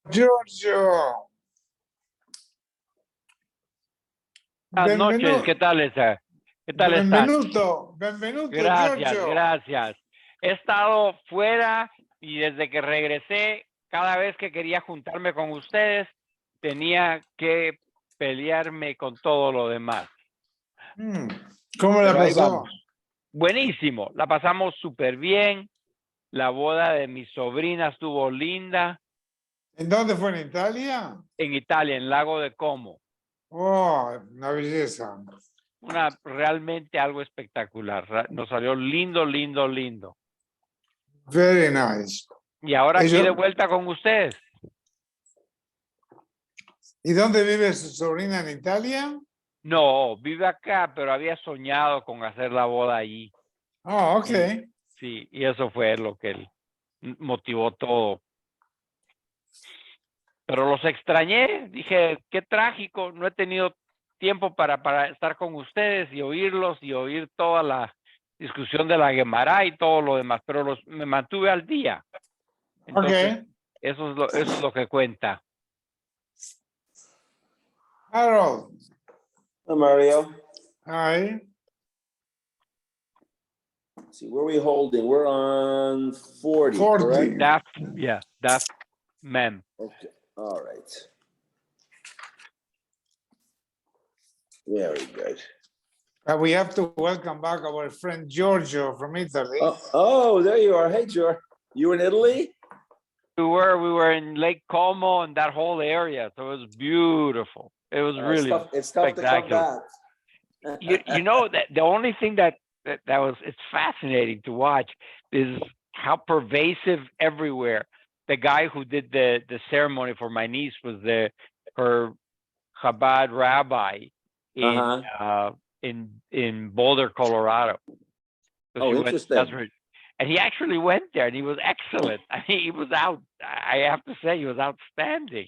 Giorgio. Buenas noches, ¿qué tal está? ¿Qué tal están? Benvenuto, Gracias, Giorgio. gracias. He estado fuera y desde que regresé, cada vez que quería juntarme con ustedes, tenía que pelearme con todo lo demás. ¿Cómo la Pero ahí pasó? vamos. Buenísimo, la pasamos súper bien. La boda de mi sobrina estuvo linda. ¿En dónde fue? ¿En Italia? En Italia, en Lago de Como. Oh, una belleza. Realmente algo espectacular. Nos salió lindo, lindo, lindo. Very nice. Y ahora aquí de vuelta con ustedes. ¿Y dónde vive su sobrina en Italia? No, vive acá, pero había soñado con hacer la boda allí. Oh, ok. Sí, y eso fue lo que motivó todo. Pero los extrañé, dije, qué trágico, no he tenido tiempo para estar con ustedes y oírlos y oír toda la discusión de la Guemará y todo lo demás, pero me mantuve al día. Entonces, Okay. eso es lo que cuenta. Harold. Hi, Mario. Hi. Let's see, where are we holding? We're on 40, 40. correct? Daf Mem. Okay, all right. Very good. We have to welcome back our friend Giorgio from Italy. Oh, there you are. Hey, George. You in Italy? We were in Lake Como and that whole area, so it was beautiful. It was really it's tough to come back. you know that the only thing that was it's fascinating to watch is how pervasive everywhere. The guy who did the ceremony for my niece was her Chabad rabbi in Boulder, Colorado. So oh, interesting. And he actually went there, and he was excellent. I mean, he was out. I have to say, he was outstanding.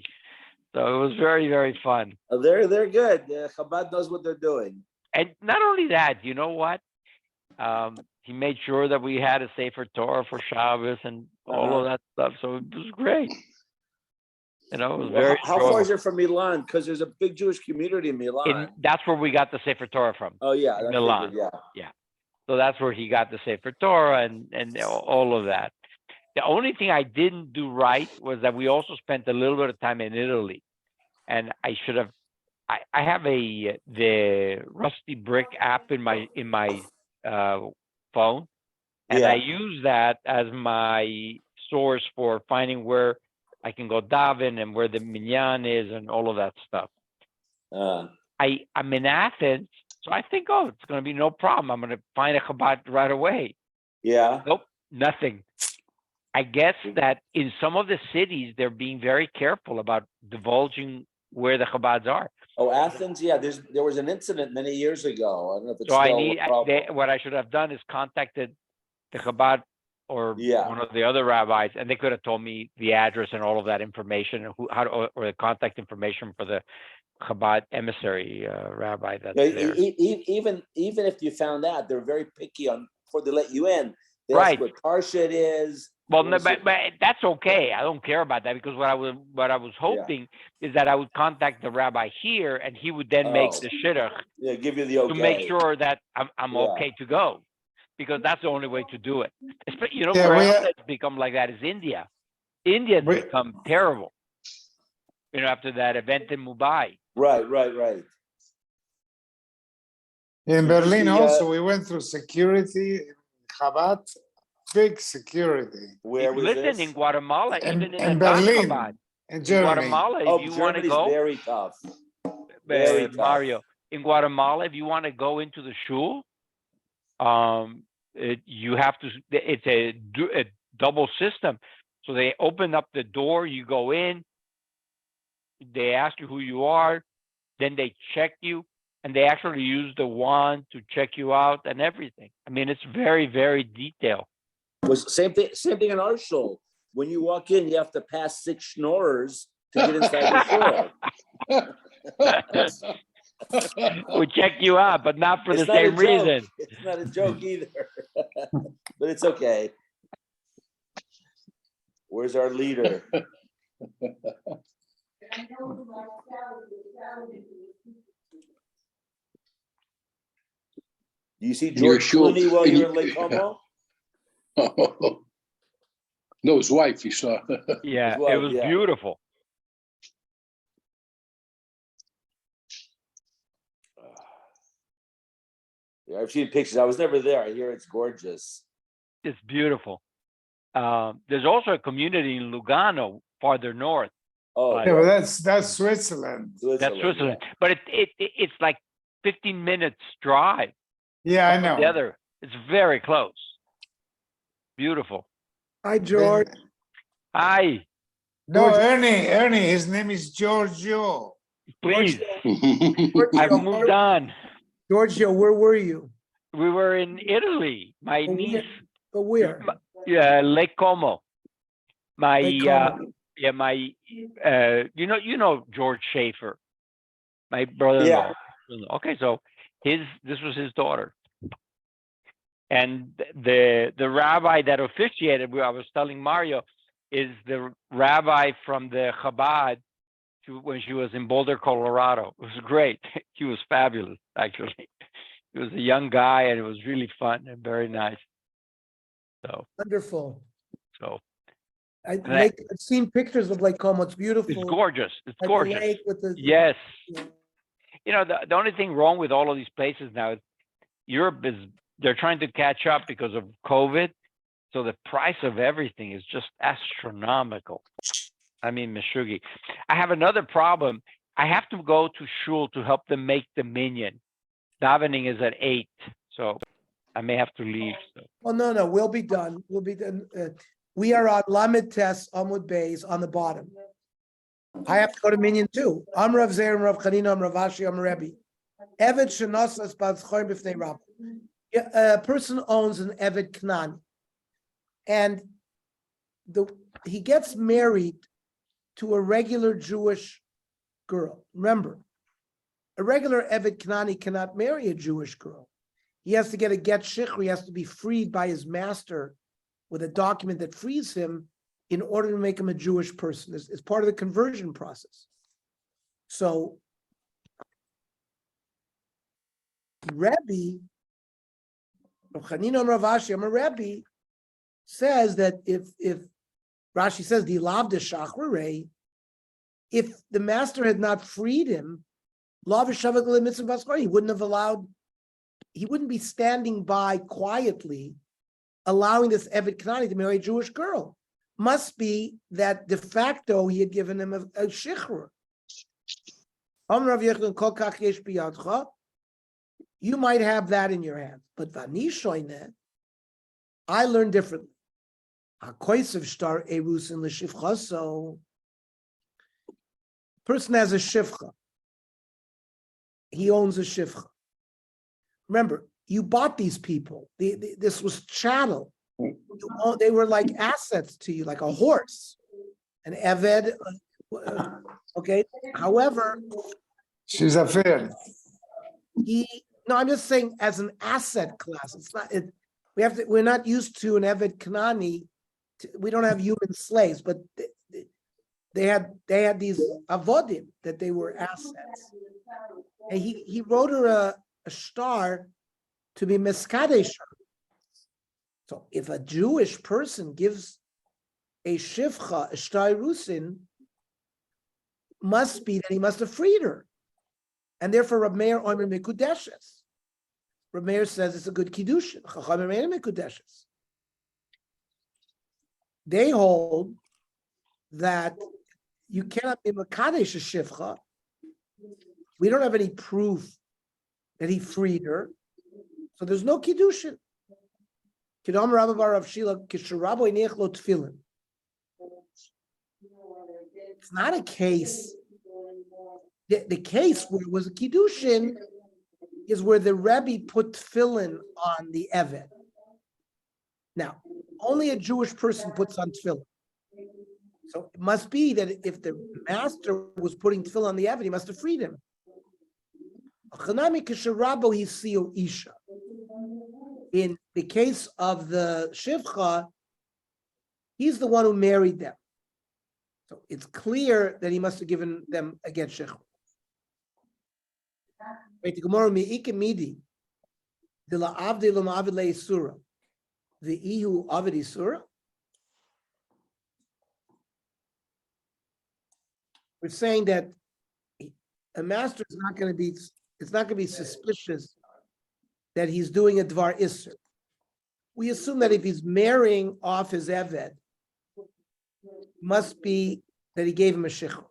So it was very, very fun. They're good. Chabad knows what they're doing. And not only that, you know what? He made sure that we had a Sefer Torah for Shabbos and all of that stuff. So it was great. You know, it was very. How far is it from Milan? Because there's a big Jewish community in Milan. That's where we got the Sefer Torah from. Oh yeah, Milan. Yeah. So that's where he got the Sefer Torah and all of that. The only thing I didn't do right was that we also spent a little bit of time in Italy, and I should have. I have the Rusty Brick app in my phone, and I use that as my source for finding where I can go daven and where the minyan is and all of that stuff. I'm in Athens, so I think, it's going to be no problem. I'm going to find a Chabad right away. Yeah. Nope, nothing. I guess that in some of the cities, they're being very careful about divulging where the Chabads are. Oh, Athens, yeah. There was an incident many years ago. I don't know if it's what I should have done is contacted the Chabad or one of the other rabbis, and they could have told me the address and all of that information, or the contact information for the Chabad emissary rabbi that's there. Even if you found out, they're very picky before they let you in. They right. ask what parsha it is. Well, no, but that's okay. I don't care about that because what I was hoping is that I would contact the rabbi here, and he would then make the shidduch. Yeah, give you the okay to make sure that I'm okay to go, because that's the only way to do it. You know, where else it's become like that is India. India's become terrible. You know, after that event in Mumbai. Right. In Berlin also, we went through security, Chabad, big security. Where was Listen, this? in Guatemala, even in Berlin, Chabad, in Germany. Guatemala, if you want to go, very tough. Very tough. Mario, in Guatemala, if you want to go into the shul, you have to. It's a double system. So they open up the door, you go in, they ask you who you are, then they check you, and they actually use the wand to check you out and everything. I mean, it's very, very detailed. Was same thing in our shul. When you walk in, you have to pass 6 schnorrers to get inside the shul. We check you out, but not for the same reason. It's not a joke either, but it's okay. Where's our leader? Do you see And you're George sure- Clooney while and you're you- in Lake Como? No, his wife, you saw. Yeah, well, it was yeah. beautiful. Yeah, I've seen pictures. I was never there. I hear it's gorgeous. It's beautiful. There's also a community in Lugano, farther north. Oh, But- Yeah, but that's Switzerland. That's Switzerland, but it's like 15 minutes drive. Yeah, I one know. or the other. It's very close. Beautiful. Hi, George. Hi, No, George- Ernie, his name is Giorgio. please. Giorgio, I've moved on. Giorgio, where were you? We were in Italy. My Oh, niece, But where? yeah, Lake Como. My Lake Como. yeah, my you know George Schaefer, my brother-in-law. Okay, so this was his daughter. And the rabbi that officiated, I was telling Mario, is the rabbi from the Chabad when she was in Boulder, Colorado. It was great. He was fabulous, actually. He was a young guy, and it was really fun and very nice. Wonderful. So I've that- seen pictures of Lake Como. It's beautiful. it's gorgeous. It's Like the gorgeous. lake with the Yes. Yeah. You know, the only thing wrong with all of these places now is Europe they're trying to catch up because of COVID. So the price of everything is just astronomical. I mean, Meshuggah. I have another problem. I have to go to shul to help them make the minyan. Davening is at 8, so I may have to leave. So. Well, no, we'll be done. We'll be done. We are on Lamed Tes Amud Beis on the bottom. I have to go to Minyan too. I'm Rav Zer, I'm Rav Chanina, I'm Rav Ashi, I'm Rebbe. Eved shenosas b'tzchorim b'fnei Rav. A person owns an Eved Knan, and he gets married to a regular Jewish girl. Remember, a regular Eved Knani cannot marry a Jewish girl. He has to get a get shikhr. He has to be freed by his master with a document that frees him in order to make him a Jewish person. It's part of the conversion process. So, Rebbe, Rav Chanina Rav Ashi, I'm a Rebbe, says that if Rashi says the lavda shachrei, if the master had not freed him, he wouldn't have allowed. He wouldn't be standing by quietly, allowing this Eved Knani to marry a Jewish girl. Must be that de facto he had given him a shikhr. You might have that in your hand, but vanishoine, I learned differently. So, person has a shivcha. He owns a shivcha. Remember, you bought these people. This was chattel. They were like assets to you, like a horse, an eved. Okay. However, She's a fair. No, I'm just saying as an asset class. It's not. We're not used to an eved kanani. We don't have human slaves, but they had these avodim that they were assets. And he wrote her a star to be meskadesha. So if a Jewish person gives a shivcha, a shtar rusin, must be that he must have freed her. And therefore Rab Meir omer mikudeshes. Rab Meir says it's a good kiddushin. Chachamim meir mikudeshes. They hold that you cannot be mekadesh a shivcha. We don't have any proof that he freed her, so there's no kiddushin. Kidam Rabba bar Rav Shila kisharabo inech lo tefillin. It's not a case. The case where it was a kiddushin is where the Rebbe put tefillin on the eved. Now, only a Jewish person puts on tefillin. So it must be that if the master was putting tefillin on the eved, he must have freed him. In the case of the shivcha, he's the one who married them. So it's clear that he must have given them a get shechur. Wait, the Gemara mi'ike midi, the la'avdi l'ma'avid le'isura, the ihu avid isura. We're saying that a master is not going to be, it's not going to be suspicious that he's doing a dvar isser. We assume that if he's marrying off his eved, must be that he gave him a shechur.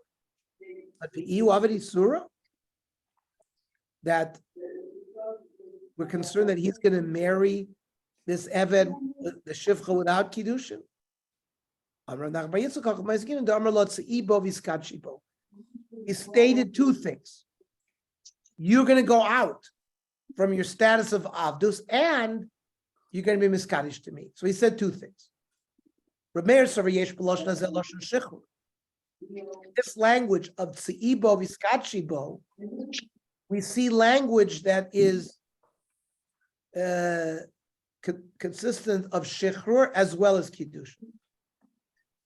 But the iu avid isura, that we're concerned that he's going to marry this eved, the shivcha, without kiddushin. He stated two things. You're going to go out from your status of avdus, and you're going to be miskadish to me. So he said two things. This language of tzeibo viskachibo, we see language that is consistent of shechrur as well as kiddush.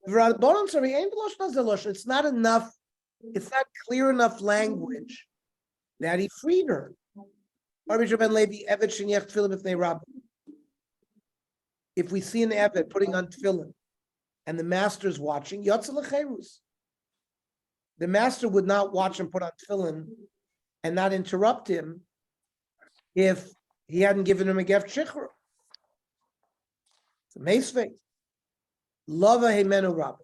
It's not enough. It's not clear enough language that he freed her. If we see an eved putting on tefillin and the master is watching, the master would not watch him put on tefillin and not interrupt him if he hadn't given him a gift shikhr. It's a meisvei. Lava hemenu rabba.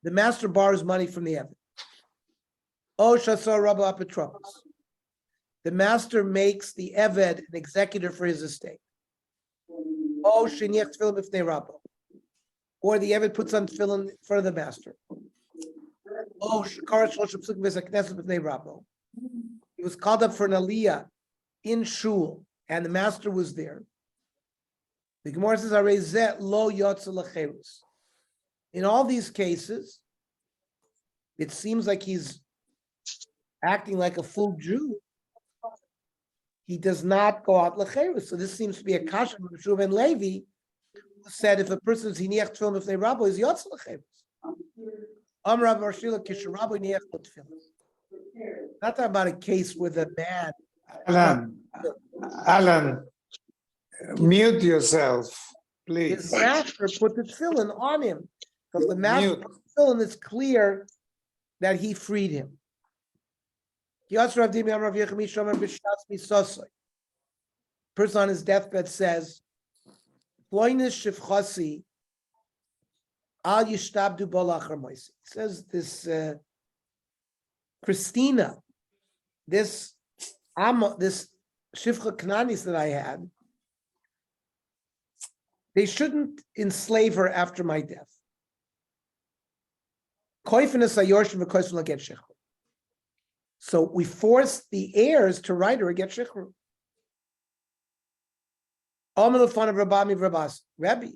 The master borrows money from the eved. Oh, shasar rabba apetropos. The master makes the eved an executor for his estate. Oh, sheniach tefillin b'fnei rabba. Or the eved puts on tefillin in front of the master. Oh, shakar shlosh psukim v'zakneset b'fnei rabba. He was called up for an aliyah in shul, and the master was there. The Gemara says, "Arezeh lo yotze lecherus." In all these cases, it seems like he's acting like a full Jew. He does not go out lecherus. So this seems to be a kasha from Shua ben Levi, who said if a person's hiniach tefillin b'fnei rabbo, is yotze lecherus. Amar Rav Arshila kisharabbo hiniach tefillin. Not about a case with a man. Alan, mute yourself, His please. master put the tefillin on him. Because the master Mute. put the tefillin, it's clear that he freed him. Person on his deathbed says, he says this Christina, this Shifcha Kananis that I had, they shouldn't enslave her after my death. So we force the heirs to write her a get shechru. Rabbi,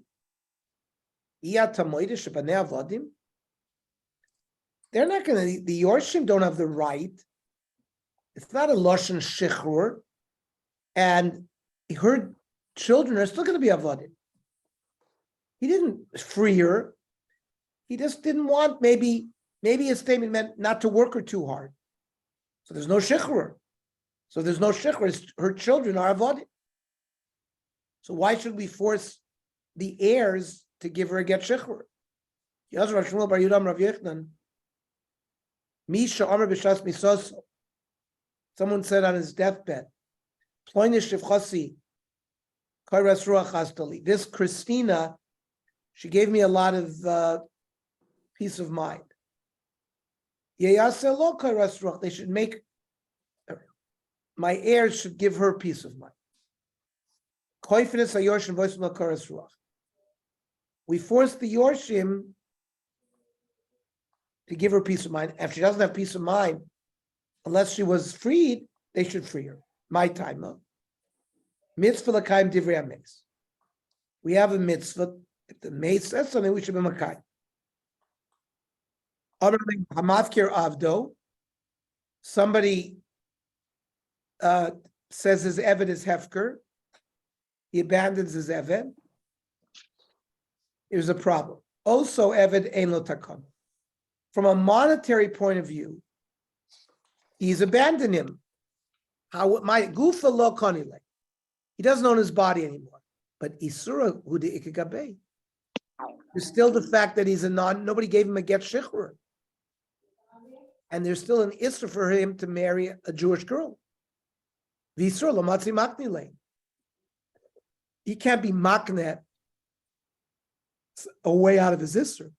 they're not going to, the Yorshim don't have the right. It's not a Lashon Shechrur, and her children are still going to be Avodim. He didn't free her. He just didn't want, maybe his statement meant not to work her too hard. So there's no Shechrur. So there's no Shechrur. Her children are Avodim. So why should we force the heirs to give her a get Shechrur? Misha Amar B'Shas Misoso. Someone said on his deathbed, this Christina, she gave me a lot of peace of mind. They should make, my heirs should give her peace of mind. We force the Yorshim to give her peace of mind. If she doesn't have peace of mind, unless she was freed, they should free her. My time, no. Mitzvah l'kaim divrei hameis. We have a mitzvah. If the mace says something, we should be makayim. Hamafkir avdo. Somebody says his eved is hefker. He abandons his eved. There's a problem. Also, eved ein lo takon. from a monetary point of view, he's abandoned him. How my gufa lo konile. He doesn't own his body anymore. But isura hu de ikagabe. There's still the fact that he's a nobody gave him a get shechur. And there's still an isra for him to marry a Jewish girl. Visur lo matzi maknile. He can't be maknet a way out of his isra.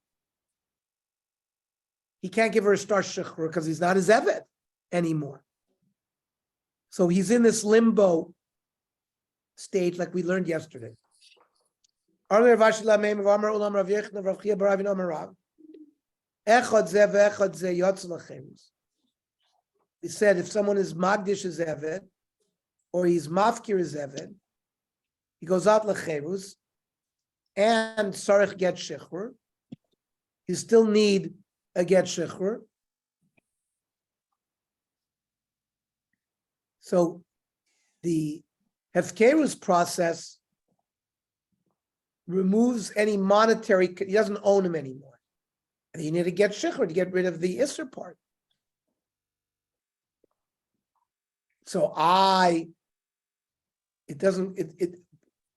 He can't give her a star shechur because he's not his evet anymore. So he's in this limbo stage like we learned yesterday. He said if someone is magdish his evet or he's mafkir his evet, he goes out lecherus and sarich get shechur. You still need a get shechur. So the hefkerus process removes any monetary, he doesn't own him anymore. And you need to get shechur to get rid of the isser part. So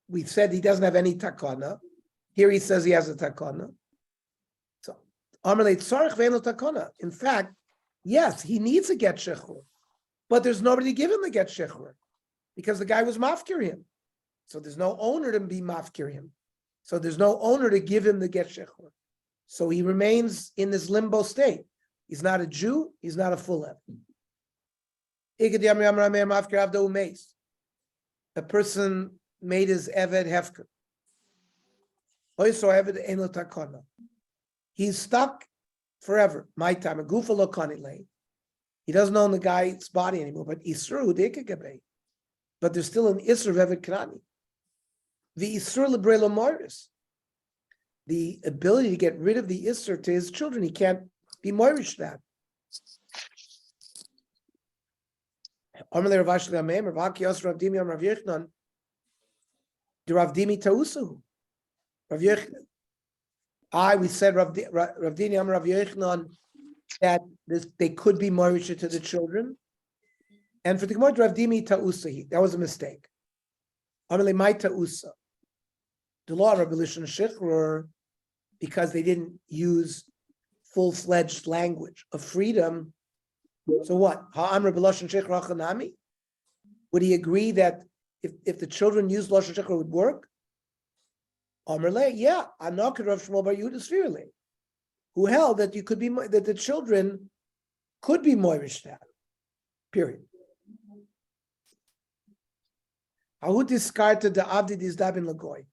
we said he doesn't have any takana. Here he says he has a takana. So, Amalei tzarich ve'eno takana. In fact, yes, he needs a get shechur, but there's nobody to give him the get shechur because the guy was mafkir him. So there's no owner to be mafkir him. So there's no owner to give him the get shechur. So he remains in this limbo state. He's not a Jew. He's not a full ev. A person made his eved hefker. He's stuck forever. My time. He doesn't own the guy's body anymore. But isru dikagabe. But there's still an isru of eved krani. The isur lebrelo moris. The ability to get rid of the isur to his children. He can't be moirish that. We said Rav Dini Amar Rav Yochanan that they could be moirish to the children. And for the Gemara, Rav Dimi Ta'usahi, that was a mistake. Amalei Mai Ta'usa. The law of Rabbi Lishon Shichrur, because they didn't use full-fledged language of freedom. So what? Ha'am Rabbi Lishon Shichrur Hachanami? Would he agree that if the children used Lashon Shichrur, it would work? Amalei, yeah. Anok Rav Shmuel Bar Yehuda Sfirli, who held that you could be that the children could be moirish that. Period. How discarded the Avdi Dizdabin Lagoy?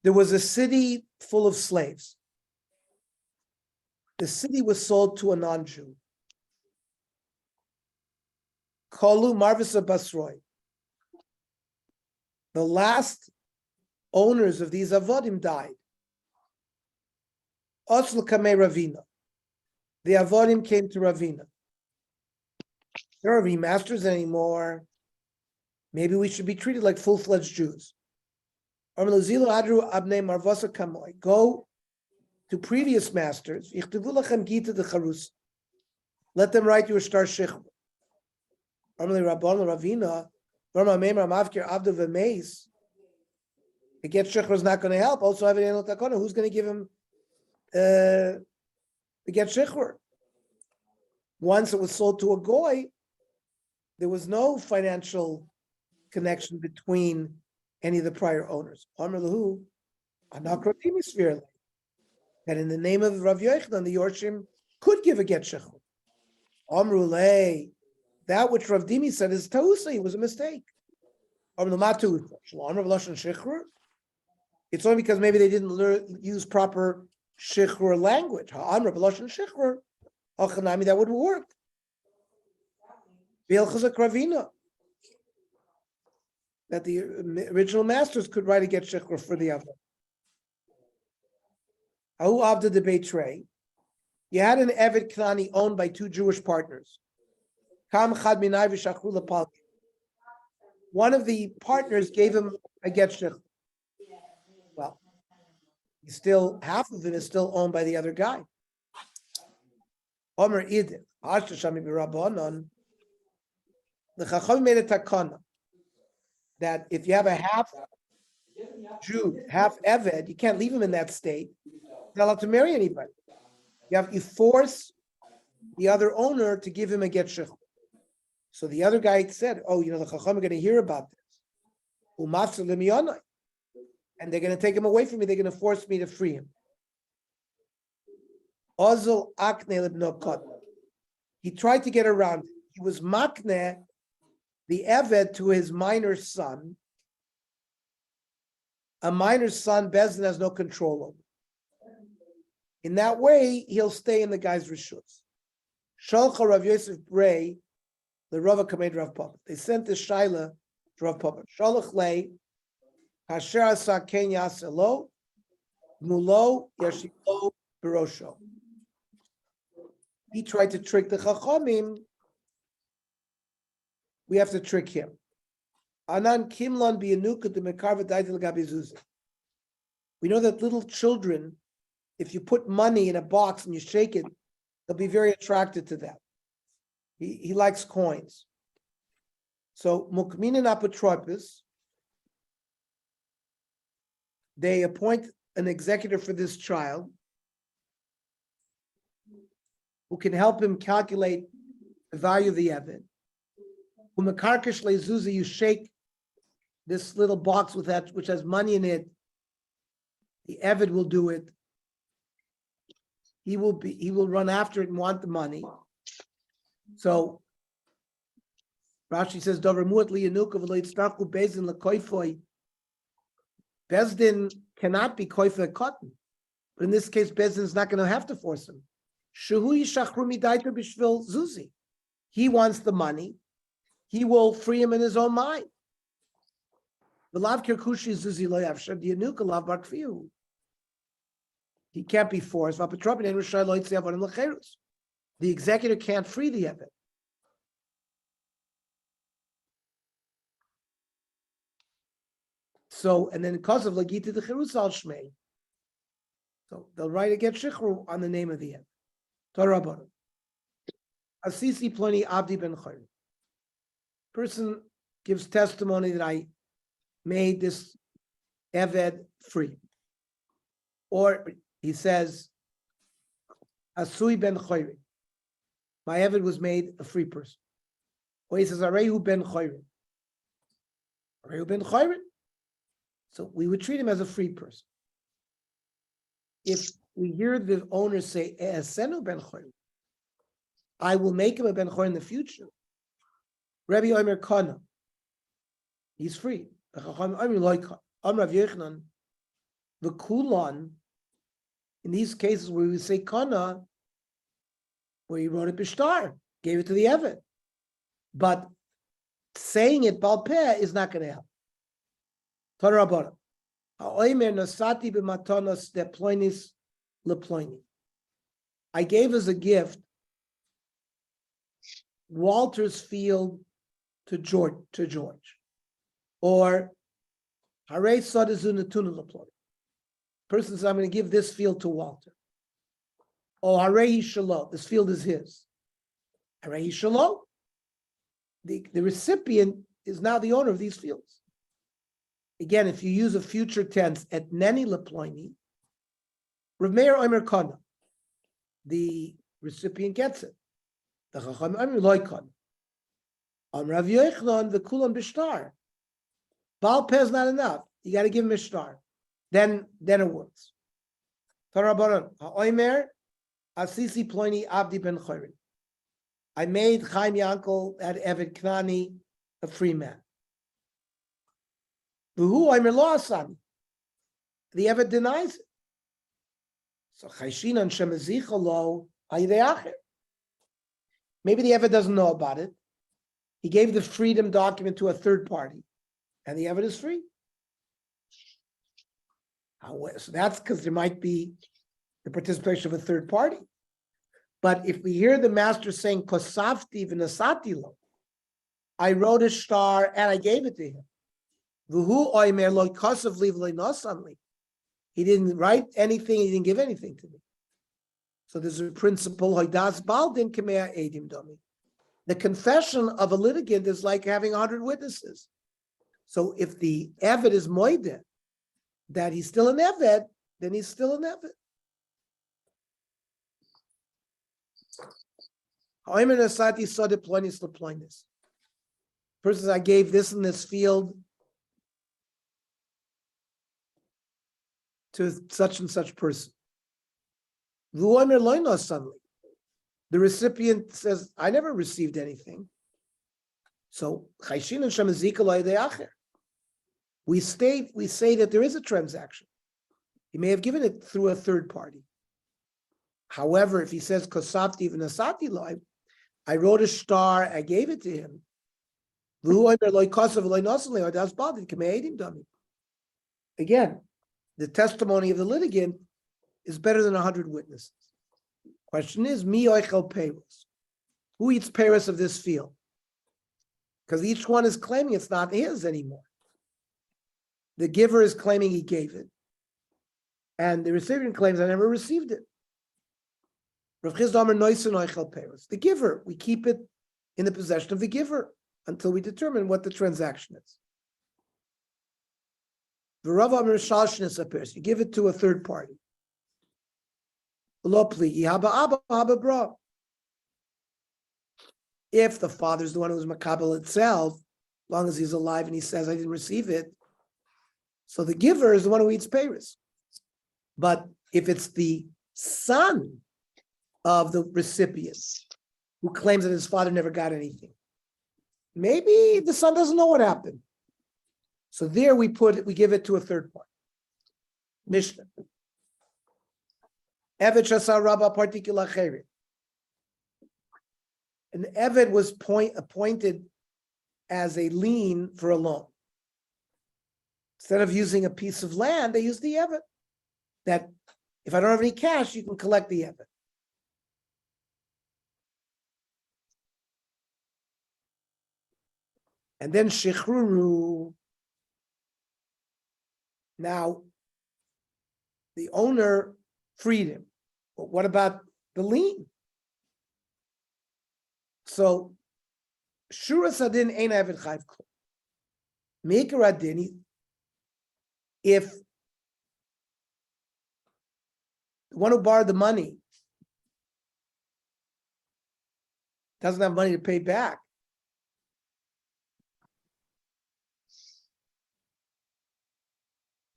There was a city full of slaves. The city was sold to a non-Jew. Kolu Marvisa Basroi. The last owners of these avodim died. Osl Kamei Ravina. The avodim came to Ravina. There are remasters anymore. Maybe we should be treated like full-fledged Jews. Go to previous masters. Let them write you a star shechur. The get shechur is not going to help. Also, who's going to give him the get shechur? Once it was sold to a goy, there was no financial connection between any of the prior owners. That in the name of Rav Yochanan, the Yorshim could give a get shechur. Amrulei, that which Rav Dimi said is tausa, it was a mistake. It's only because maybe they didn't use proper shechur language. That would work. That the original masters could write a get shechur for the other. Ahu Avda the Beitrei. You had an Eved Knani owned by two Jewish partners. Kam Chad Minai v'Shachru Lepalki. one of the partners gave him a get shich. Well, half of it is still owned by the other guy. Omer Idin, the Chacham made a takana that if you have a half Jew, half Eved, you can't leave him in that state. You're not allowed to marry anybody. You force the other owner to give him a get shich. So the other guy said, "Oh, the Chacham are going to hear about this, and they're going to take him away from me. They're going to force me to free him." Ozil akne libno kot. He tried to get around it. He was makne, the Eved, to his minor son. A minor son, Bezdin has no control over. In that way, he'll stay in the guy's rishus. Shalcha Rav Yosef Brei, the Rava Kamed Rav Papa. They sent the Shaila to Rav Papa. Shalach lei, Hasher asa ken yaselo, mulo yashilo birosho. He tried to trick the Chachamim. We have to trick him. Anan kimlon biyanuka de mekarva daitel gabizuzi. We know that little children, if you put money in a box and you shake it, they'll be very attracted to that. He likes coins. So mukmin and apotropis, they appoint an executor for this child who can help him calculate the value of the Eved. Umekarkish lezuzi, you shake this little box with that which has money in it. The Eved will do it. He will run after it and want the money. So Rashi says, "Dover muat liyanuka v'lo yitzraku bezin lekoifoi." Bezdin cannot be koifa cotton, but in this case, Bezdin is not going to have to force him. Shehu yishachru midaita b'shvil zuzi. He wants the money. He will free him in his own mind. V'lav kirkushi zuzi lo yavshad yanuka lav barkfiu. He can't be forced. The executor can't free the Eved. So, and then because of Lagita the Cherus al Shmei, so they'll write a get shichru on the name of the Eved. Torah Baruch. Asisi ploni Abdi ben Chayr. Person gives testimony that I made this Eved free. Or he says, Asui ben Chayr. My Eved was made a free person. Or he says, Arehu ben Chayr. Arehu ben Chayr. So we would treat him as a free person. If we hear the owner say, Esenu ben Chayr, I will make him a ben Chayr in the future. Rabbi Omer Kana, he's free. Amrav Yochanan, the Kulon, in these cases where we say Kana, where he wrote it Bishtar, gave it to the Eved. But saying it Baal Peh is not going to help. Torah Rabbanah. Ha'omer nasati b'matanos deploinis leploini. I gave as a gift Walter's field to George. Or Harei Sadazu Natuna leploini. Person says, I'm going to give this field to Walter. Oh, Harei Shalom, this field is his. Harei Shalom. The recipient is now the owner of these fields. Again, if you use a future tense at Neni Leploini, Rav Meir Omer Kana, the recipient gets it. The Chacham Omer Loi Kana. Rav Yochanan, the Kulan Bishtar. Baal Peh is not enough. You got to give him a star. Then it works. Torah Baron, Omer Asisi Ploini Abdi ben Chayrin. I made Chaim Yankel at Eved Knani a free man. V'hu Omer lo asani. The Eved denies it. So Chayshinan Shemazicha lo Ayideacher. Maybe the Eved doesn't know about it. He gave the freedom document to a third party, and the Eved is free. So that's because there might be the participation of a third party. But if we hear the master saying Kosafti v'nasati lo, I wrote a star and I gave it to him. V'hu oimer lo kasav li v'lo nosan. He didn't write anything, he didn't give anything to me. So there's a principle, hoidas baldin kemea edim domi. The confession of a litigant is like having 100 witnesses. So if the Eved is moideh, that he's still an Eved, then he's still an Eved. Person, I gave this in this field to such and such person. Suddenly, the recipient says, I never received anything. So we say that there is a transaction. He may have given it through a third party. However, if he says kosavti v'nasati loy, I wrote a star, I gave it to him. Again, the testimony of the litigant is better than 100 witnesses. Question is, mi oichel peiros? Who eats peiros of this field? Because each one is claiming it's not his anymore. The giver is claiming he gave it, and the recipient claims I never received it. The giver, we keep it in the possession of the giver until we determine what the transaction is. You give it to a third party. If the father is the one who's makabel itself, as long as he's alive and he says, I didn't receive it, so the giver is the one who eats peiros. But if it's the son of the recipient who claims that his father never got anything, maybe the son doesn't know what happened. So there we give it to a third party. Mishnah. Eved shasar rabba particular chayrit. An Eved was appointed as a lien for a loan. Instead of using a piece of land, they use the Eved. That if I don't have any cash, you can collect the Eved. And then Shechruru. Now, the owner freed him. But what about the lien? So, Shura Sadin ain't Eved Chayv Klum. Mikra Adini, if the one who borrowed the money doesn't have money to pay back,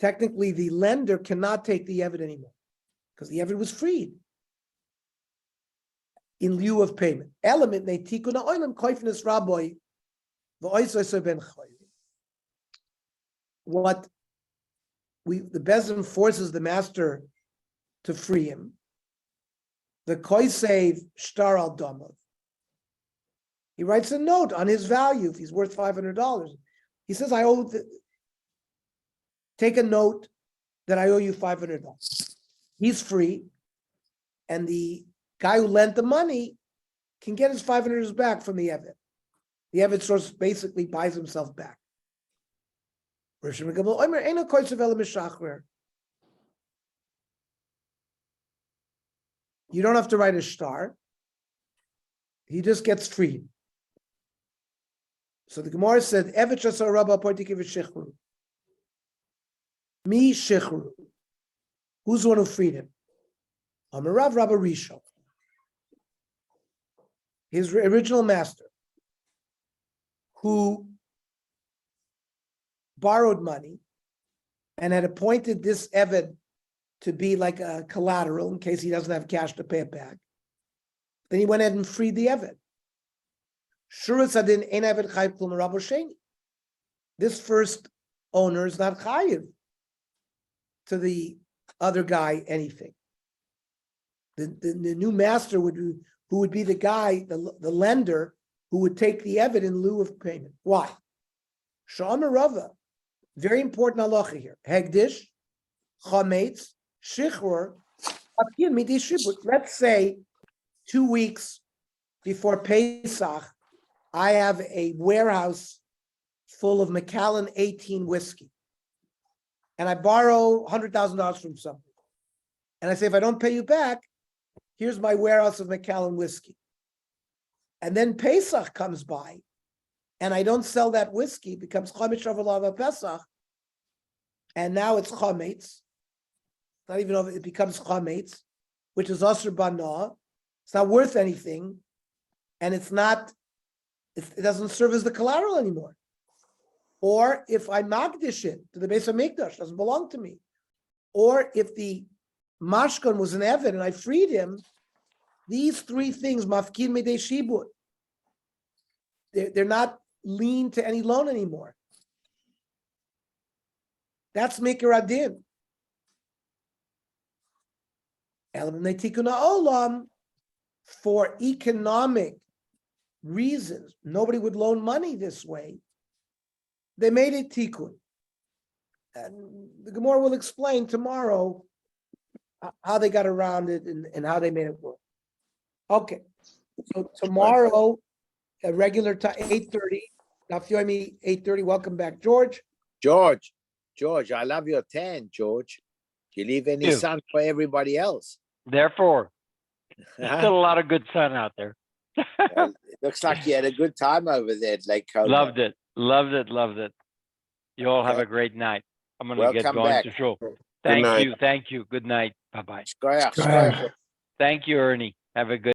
technically the lender cannot take the Eved anymore because the Eved was freed in lieu of payment. Element neitikuna oilam koifnes raboy v'oisoy ben choy. What the Bezdin forces the master to free him. The koisev shtar al domav. He writes a note on his value if he's worth $500. He says, I owe. Take a note that I owe you $500. He's free, and the guy who lent the money can get his $500 back from the Eved. The Eved source basically buys himself back. You don't have to write a shtar. He just gets freed. So the Gemara said, Eved shasar rabba partikiv shechru. Mi shechru. Who's the one who freed him? Amarav Rabba Rishon. His original master, who borrowed money and had appointed this Eved to be like a collateral in case he doesn't have cash to pay it back. Then he went ahead and freed the Eved. Shurat Sadin ein Eved Chayiv Klum Rabbo Sheni. This first owner is not Chayiv to the other guy anything. The new master who would be the guy, the lender, who would take the Eved in lieu of payment. Why? Sha'amar Rava, very important halacha here. Hegdish, chametz, shichrur, apkin midi shibut. Let's say 2 weeks before Pesach, I have a warehouse full of Macallan 18 whiskey. And I borrow $100,000 from somebody. And I say, if I don't pay you back, here's my warehouse of Macallan whiskey. And then Pesach comes by, and I don't sell that whiskey, it becomes Chametz Shavalav Pesach. And now it's Chametz. Not even over, it becomes Chametz, which is Asr Bana. It's not worth anything. And it doesn't serve as the collateral anymore. Or if I magdish it to the base of Mikdash, doesn't belong to me. Or if the mashkan was an Evid and I freed him, these three things, mafkin midei shibud, they're not lean to any loan anymore. That's Mikar Adin. For economic reasons, nobody would loan money this way. They made it tikkun. And the Gemara will explain tomorrow how they got around it and how they made it work. Okay, so tomorrow, a regular time, 8:30. Daf Yomi 8:30. Welcome back, George. George, I love your tan, George. You leave any sun for everybody else. Therefore, there's still a lot of good sun out there. Well, it looks like you had a good time over there at Lake Como. Loved it. You all have a great night. I'm going to get Welcome going back. to show. night. Thank you. Good night. Bye-bye. Shkoyach. Thank you, Ernie. Have a good